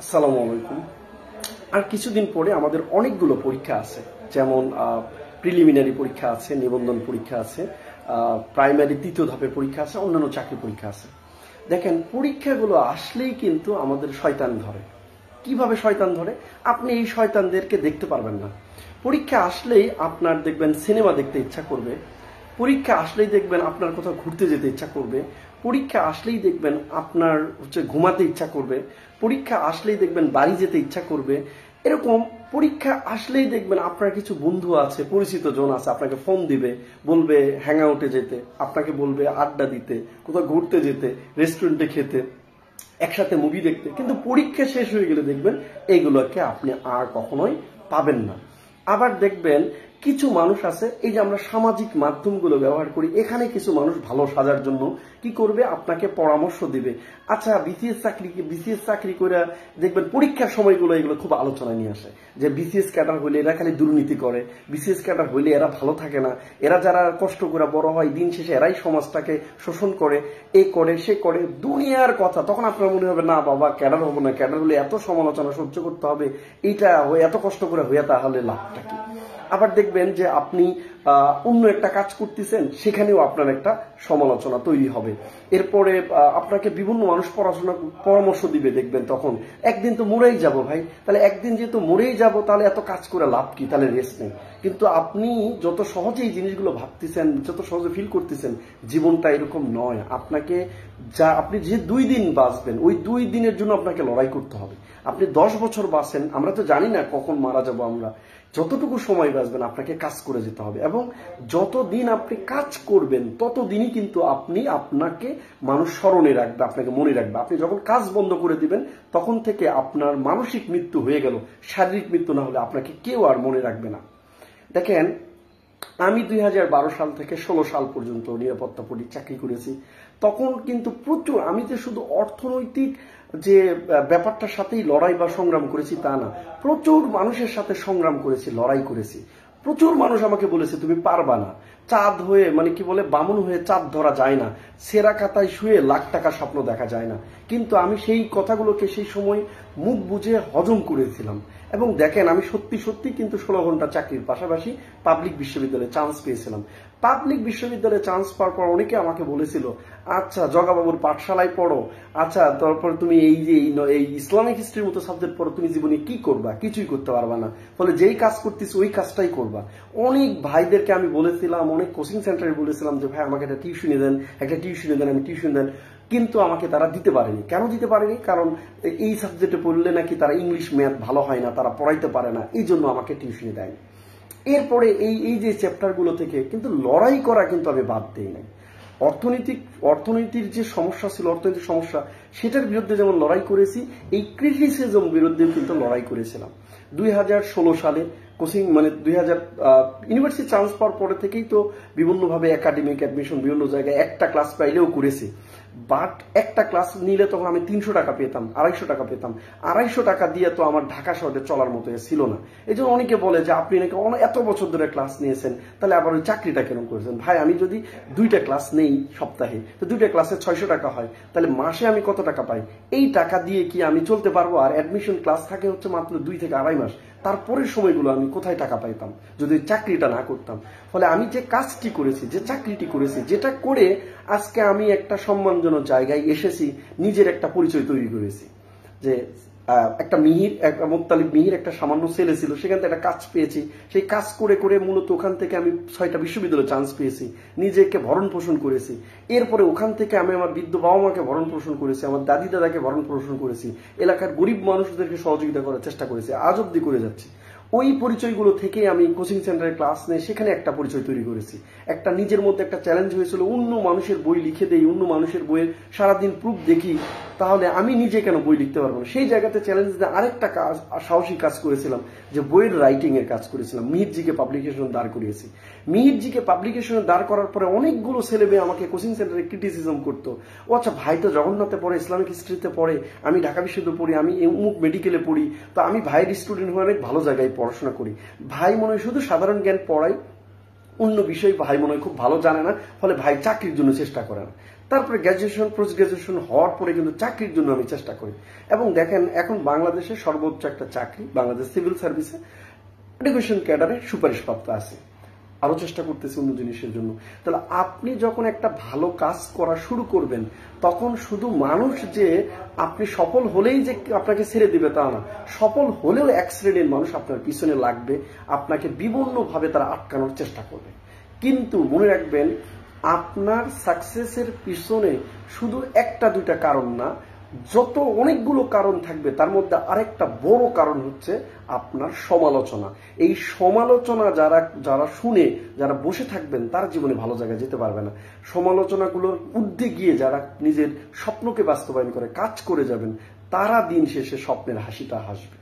আসসালামু আলাইকুম। আর কিছুদিন পরে আমাদের অনেকগুলো পরীক্ষা আছে, যেমন প্রিলিমিনারি পরীক্ষা আছে, নিবন্ধন পরীক্ষা আছে, প্রাইমারি তৃতীয় ধাপের পরীক্ষা আছে, অন্যান্য চাকরি পরীক্ষা আছে। দেখেন, পরীক্ষাগুলো আসলেই কিন্তু আমাদের শয়তান ধরে। কিভাবে শয়তান ধরে? আপনি এই শয়তানদেরকে দেখতে পারবেন না। পরীক্ষা আসলেই আপনার দেখবেন সিনেমা দেখতে ইচ্ছা করবে, পরীক্ষা আসলেই দেখবেন আপনার কোথাও ঘুরতে যেতে ইচ্ছা করবে, পরীক্ষা আসলেই দেখবেন আপনার ঘুমাতে ইচ্ছা করবে, পরীক্ষা আসলেই দেখবেন বাড়ি যেতে ইচ্ছা করবে। এরকম পরীক্ষা আসলেই দেখবেন আপনার কিছু বন্ধু আছে, পরিচিত জন আছে, আপনাকে ফোন দিবে, বলবে হ্যাং আউটে যেতে, আপনাকে বলবে আড্ডা দিতে, কোথাও ঘুরতে যেতে, রেস্টুরেন্টে খেতে, একসাথে মুভি দেখতে। কিন্তু পরীক্ষা শেষ হয়ে গেলে দেখবেন এইগুলোকে আপনি আর কখনোই পাবেন না। আবার দেখবেন কিছু মানুষ আছে, এই যে আমরা সামাজিক মাধ্যমগুলো ব্যবহার করি, এখানে কিছু মানুষ ভালো সাজার জন্য কি করবে, আপনাকে পরামর্শ দিবে। আচ্ছা, বিসিএস চাকরি করে দেখবেন পরীক্ষার সময়গুলো এগুলো খুব আলোচনায় নিয়ে আসে, যে বিসিএস ক্যাডার হইলে এরা খালি দুর্নীতি করে, বিসিএস ক্যাডার হইলে এরা ভালো থাকে না, এরা যারা কষ্ট করে বড় হয় দিন শেষে এরাই সমাজটাকে শোষণ করে, এ করে সে করে, দুনিয়ার কথা। তখন আপনার মনে হবে না বাবা, ক্যাডার হবো না, ক্যাডার হলে এত সমালোচনা সহ্য করতে হবে, এইটা এত কষ্ট করে হইয়া তাহলে লাভটা কি? আবার দেখবেন যে আপনি অন্য একটা কাজ করতেছেন, সেখানেও আপনার একটা সমালোচনা তৈরি হবে। এরপরে আপনাকে বিভিন্ন মানুষ পরামর্শ দিবে, দেখবেন তখন একদিন তো মরেই যাব ভাই, তাহলে একদিন যেহেতু মরেই যাব তাহলে এত কাজ করে লাভ কি, তাহলে রেস্ট নেই। কিন্তু আপনি যত সহজে এই জিনিসগুলো ভাবতেছেন, যত সহজে ফিল করতেছেন, জীবনটা এরকম নয়। আপনি যে 2 দিন বাঁচবেন, ওই 2 দিনের জন্য আপনাকে লড়াই করতে হবে। আপনি 10 বছর বাঁচেন, আমরা তো জানি না কখন মারা যাব আমরা। যতটুকু সময় বাঁচবেন আপনাকে কাজ করে যেতে হবে, এবং যতদিন আপনি কাজ করবেন ততদিনই কিন্তু আপনাকে মানুষ স্মরণে রাখবে, আপনাকে মনে রাখবে। আপনি যখন কাজ বন্ধ করে দিবেন তখন থেকে আপনার মানসিক মৃত্যু হয়ে গেল, শারীরিক মৃত্যু না হলে আপনাকে কেউ আর মনে রাখবে না। দেখেন, আমি 2012 সাল থেকে 16 সাল পর্যন্ত নিরাপত্তা পুলিশ চাকরি করেছি। তখন কিন্তু প্রচুর, আমি যে শুধু অর্থনৈতিক যে ব্যাপারটার সাথেই লড়াই বা সংগ্রাম করেছি তা না, প্রচুর মানুষের সাথে সংগ্রাম করেছি, লড়াই করেছি। প্রচুর মানুষ আমাকে বলেছে তুমি পারবা না, চাঁদ হয়ে কি বলে বামুন হয়ে চাঁদ ধরা যায় না, সেরা খাতায় শুয়ে লাখ টাকা স্বপ্ন দেখা যায় না। কিন্তু আমি সেই কথাগুলোকে সেই সময় মুখ বুঝে হজম করেছিলাম। এবং দেখেন, আমি সত্যি সত্যি কিন্তু 16 ঘন্টা চাকরির পাশাপাশি পাবলিক বিশ্ববিদ্যালয়ে চান্স পেয়েছিলাম। পাবলিক বিশ্ববিদ্যালয়ে চান্স পাওয়ার পর অনেকে আমাকে বলেছিল, আচ্ছা জগাবাবুর পাঠশালায় পড়ো, আচ্ছা তারপর তুমি এই ইসলামিক হিস্ট্রির মতো সাবজেক্ট পড়ো, তুমি জীবনে কি করবা? কিছুই করতে পারবা না, ফলে যেই কাজ করতেছি ওই কাজটাই করবা। অনেক ভাইদেরকে আমি বলেছিলাম, অনেক কোচিং সেন্টারে বলেছিলাম যে ভাই আমাকে একটা টিউশনি দেন, আমি টিউশন দেন। কিন্তু আমাকে তারা দিতে পারেনি। কেন দিতে পারেনি? কারণ এই সাবজেক্টে পড়লে নাকি তারা ইংলিশ ম্যাথ ভালো হয় না, তারা পড়াইতে পারে না, এই জন্য আমাকে টিউশনি দেয়নি। এরপরে এই যে চ্যাপ্টারগুলো থেকে কিন্তু লড়াই করা কিন্তু আমি বাদ দিই নাই। অর্থনীতির যে সমস্যা ছিল, অর্থনৈতিক সমস্যা, সেটার বিরুদ্ধে যেমন লড়াই করেছি, এই ক্রিটিসিজম বিরুদ্ধে কিন্তু লড়াই করেছিলাম। 2016 সালে কোচিং ইউনিভার্সিটি চান্স পাওয়ার পরে থেকেই তো বিভিন্নভাবে একাডেমিক অ্যাডমিশন বিভিন্ন জায়গায় একটা ক্লাস পাইলেও করেছি। বাট একটা ক্লাস নিলে তখন আমি 300 টাকা পেতাম, 250 টাকা পেতাম। 250 টাকা দিয়ে তো আমার ঢাকা শহরে চলার মতো ছিল না। এই জন্য অনেকে বলে যে আপনি নাকি এত বছর ধরে ক্লাস নিয়েছেন, তাহলে আবার ওই চাকরিটা কেন করেছেন? ভাই, আমি যদি 2টা ক্লাস নেই সপ্তাহে, তো 2টা ক্লাসে 600 টাকা হয়, তাহলে মাসে আমি কত টাকা পাই? এই টাকা দিয়ে কি আমি চলতে পারবো? আর অ্যাডমিশন ক্লাস থাকে হচ্ছে মাত্র 2 থেকে 2.5 মাস। তারপরের সময়গুলো আমি কোথায় টাকা পাইতাম যদি চাকরিটা না করতাম? ফলে আমি যে কাজটি করেছি, যে চাকরিটি করেছি, যেটা করে আজকে আমি একটা সম্মানজনক জায়গায় এসেছি, নিজের একটা পরিচয় তৈরি করেছি। যে একটা মোত্তালিব মিহির একটা সামান্য ছেলে ছিল, সেখান থেকে একটা কাজ পেয়েছি। সেই কাজ করে করে মূলত ওখান থেকে আমি 6টা বিশ্ববিদ্যালয়ে চান্স পেয়েছি, নিজেকে ভরণ পোষণ করেছি। এরপরে ওখান থেকে আমি আমার বৃদ্ধ বাবা মাকে ভরণ পোষণ করেছি, আমার দাদি দাদাকে ভরণ পোষণ করেছি, এলাকার গরিব মানুষদেরকে সহযোগিতা করার চেষ্টা করেছি, আজ অব্দি করে যাচ্ছি। ওই পরিচয়গুলো থেকে আমি কোচিং সেন্টারে ক্লাস নিয়ে সেখানে একটা পরিচয় তৈরি করেছি। একটা নিজের মধ্যে একটা চ্যালেঞ্জ হয়েছিল, অন্য মানুষের বই লিখে দেই, অন্য মানুষের বইয়ের সারাদিন প্রুফ দেখি, তাহলে আমি নিজে কেন বই লিখতে পারবো না? সেই জায়গাতে চ্যালেঞ্জ দিয়ে আরেকটা কাজ, সাহসী কাজ করেছিলাম, যে বইয়ের রাইটিং এর কাজ করেছিলাম। মিহিরজিকে পাবলিকেশন দাঁড় করিয়েছি। মিহিরজিকে পাবলিকেশনে দাঁড় করার পরে অনেকগুলো ছেলে মেয়ে আমাকে কোচিং সেন্টারে ক্রিটিসিজম করতো। ও আচ্ছা, ভাই তো জগন্নাথে পড়ে, ইসলামিক হিস্ট্রিতে পড়ে, আমি ঢাকা বিশ্ববিদ্যালয়ে পড়ি, আমি অমুক মেডিকেলে পড়ি, তো আমি ভাইয়ের স্টুডেন্ট হয়ে অনেক ভালো জায়গায় পড়াশোনা করি। ভাই মনে হয় শুধু সাধারণ জ্ঞান পড়াই, অন্য বিষয় ভাই মনে হয় খুব ভালো জানে না, ফলে ভাই চাকরির জন্য চেষ্টা করে না। তারপরে গ্র্যাজুয়েশন পোস্ট গ্র্যাজুয়েশন হওয়ার পরে কিন্তু চাকরির জন্য আমি চেষ্টা করি। এবং দেখেন এখন বাংলাদেশে সর্বোচ্চ একটা চাকরি বাংলাদেশ সিভিল সার্ভিসে এডুকেশন ক্যাডারে সুপারিশপ্রাপ্ত আছে, আরো চেষ্টা করতেছি অন্য জিনিসের জন্য। তাহলে আপনি যখন একটা ভালো কাজ করা শুরু করবেন তখন শুধু মানুষ যে আপনি সফল হলেই যে আপনাকে ছেড়ে দিবে তা না, সফল হলেও এক শ্রেণীর মানুষ আপনার পিছনে লাগবে, আপনাকে বিভিন্নভাবে তারা আটকানোর চেষ্টা করবে। কিন্তু মনে রাখবেন আপনার সাকসেসের পিছনে শুধু একটা দুইটা কারণ না, যত অনেকগুলো কারণ থাকবে তার মধ্যে আরেকটা বড় কারণ হচ্ছে আপনার সমালোচনা। এই সমালোচনা যারা শুনে যারা বসে থাকবেন তারা জীবনে ভালো জায়গায় যেতে পারবে না। সমালোচনাগুলোর ঊর্ধ্বে গিয়ে যারা নিজের স্বপ্নকে বাস্তবায়ন করে কাজ করে যাবেন তারা দিন শেষে স্বপ্নের হাসিটা হাসবে।